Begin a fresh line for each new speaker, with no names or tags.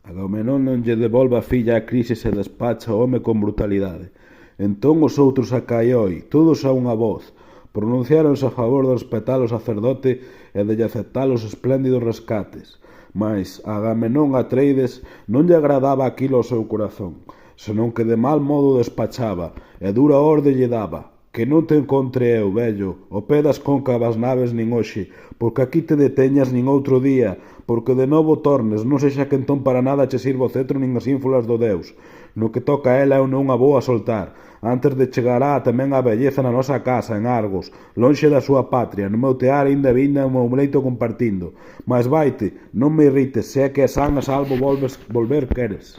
Agamenón non lle devolve a filla a Crises e despacha o home con brutalidade. Entón os outros a Caioi, todos a unha voz, pronunciáronse a favor de respetar o sacerdote e de lle aceptar os espléndidos rescates. Mais a Agamenón Atreides non lle agradaba aquilo ao seu corazón, senón que de mal modo despachaba, e dura orde lle daba: que non te encontre eu, vello, o pé das cóncavas naves nin hoxe, porque aquí te deteñas nin outro día, porque de novo tornes, non sexa que entón para nada che sirva o cetro nin as ínfulas do Deus. No que toca a ela eu non a vou a soltar, antes de chegará tamén a velleza na nosa casa, en Argos, lonxe da súa patria, no meu tear inda vinda o meu leito compartindo. Mas vaite, non me irrites, se é que a san a salvo volver queres.